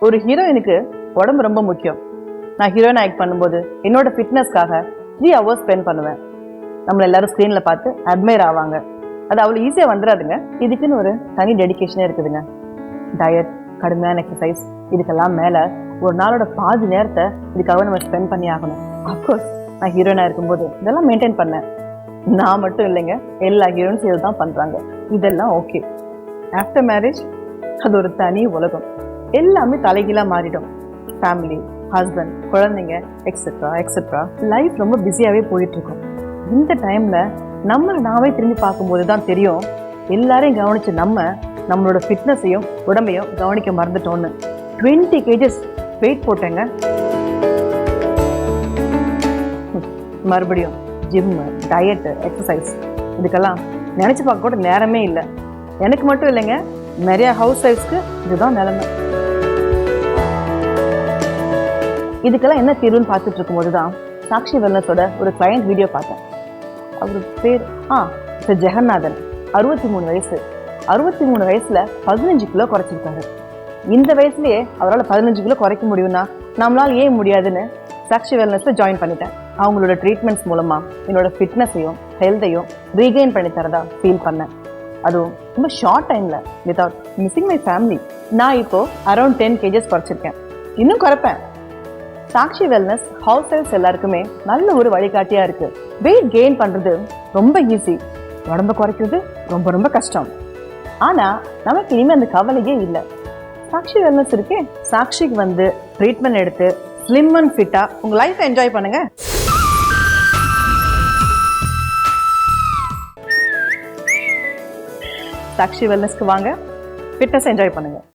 ஒரு ஹீரோயினுக்கு உடம்பு ரொம்ப முக்கியம். நான் ஹீரோயின் ஆக்ட் பண்ணும்போது என்னோட ஃபிட்னஸ்க்காக 3 hours ஸ்பெண்ட் பண்ணுவேன். நம்மளை எல்லாரும் ஸ்க்ரீன்ல பார்த்து அட்மையர் ஆவாங்க. அது அவ்வளோ ஈஸியாக வந்துடாதுங்க. இதுக்குன்னு ஒரு தனி டெடிக்கேஷனே இருக்குதுங்க. டயட், கடுமையான எக்ஸசைஸ், இதுக்கெல்லாம் மேலே ஒரு நாளோட பாதி நேரத்தை இதுக்காக நம்ம ஸ்பெண்ட் பண்ணி ஆகணும். அஃப்கோர்ஸ் நான் ஹீரோயினாக இருக்கும்போது இதெல்லாம் மெயின்டைன் பண்ணேன். நான் மட்டும் இல்லைங்க, எல்லா ஹீரோயின்ஸ் இதை தான் பண்ணுறாங்க. இதெல்லாம் ஓகே. ஆஃப்டர் மேரேஜ் அது ஒரு தனி உலகம். எல்லாமே தலைகீழாக மாறிடும். ஃபேமிலி, ஹஸ்பண்ட், குழந்தைங்க எக்ஸெட்ரா எக்ஸெட்ரா லைஃப் ரொம்ப பிஸியாகவே போயிட்டுருக்கோம். இந்த டைமில் நம்மளை நாமே திரும்பி பார்க்கும்போது தான் தெரியும் எல்லாரையும் கவனித்து நம்மளோட ஃபிட்னஸையும் உடம்பையும் கவனிக்க மறந்துட்டோன்னு. 20 kgs வெயிட் போட்டேங்க. மறுபடியும் ஜிம்மு, டயட்டு, எக்ஸசைஸ் இதுக்கெல்லாம் நினச்சி பார்க்க கூட நேரமே இல்லை. எனக்கு மட்டும் இல்லைங்க, நிறையா ஹவுஸ் ஒய்ஃப்ஸ்க்கு இதுதான் நிலைமை. இதுக்கெல்லாம் என்ன தீர்வுன்னு பார்த்துட்டு இருக்கும்போது தான் சாக்ஷி வெல்னஸோட ஒரு கிளையண்ட் வீடியோ பார்த்தேன். அவர் பேர் சார் ஜெகநாதன். 63 வயசு. 63 வயசுல 15 கிலோ குறைச்சிருக்காரு. இந்த வயசுலயே அவரால் 15 கிலோ குறைக்க முடியும்னா நம்மளால் ஏன் முடியாதுன்னு சாக்ஷி வெல்னஸ்ல ஜாயின் பண்ணிட்டேன். அவங்களோட ட்ரீட்மெண்ட்ஸ் மூலமா என்னோட ஃபிட்னஸையும் ஹெல்த்தையும் ரீகெயின் பண்ணி தரதா ஃபீல் பண்ணேன். அதுவும் ரொம்ப ஷார்ட் டைம்ல வித்வுட் மிஸ்ஸிங் மை ஃபேமிலி. நான் இப்போ அரௌண்ட் 10 kgs குறைச்சிருக்கேன். இன்னும் குறைப்பேன். சாக்ஷி வெல்னஸ் ஹவுஸ் ஒய்ஃப்ஸ் எல்லாருக்குமே நல்ல ஒரு வழிகாட்டியா இருக்கு. வெயிட் கெயின் பண்றது ரொம்ப ஈஸி, உடம்ப குறைக்கிறது ரொம்ப ரொம்ப கஷ்டம். ஆனா நமக்கு இனிமே அந்த கவலையே இல்லை. சாக்ஷி வெல்னஸ் இருக்கே, சாக்ஷிக்கு வந்து ட்ரீட்மெண்ட் எடுத்து ஸ்லிம் அண்ட் ஃபிட்டா உங்க லைஃப் என்ஜாய் பண்ணுங்க. சாக்ஷி வெல்னஸ்க்கு வாங்க, ஃபிட்னஸ் என்ஜாய் பண்ணுங்க.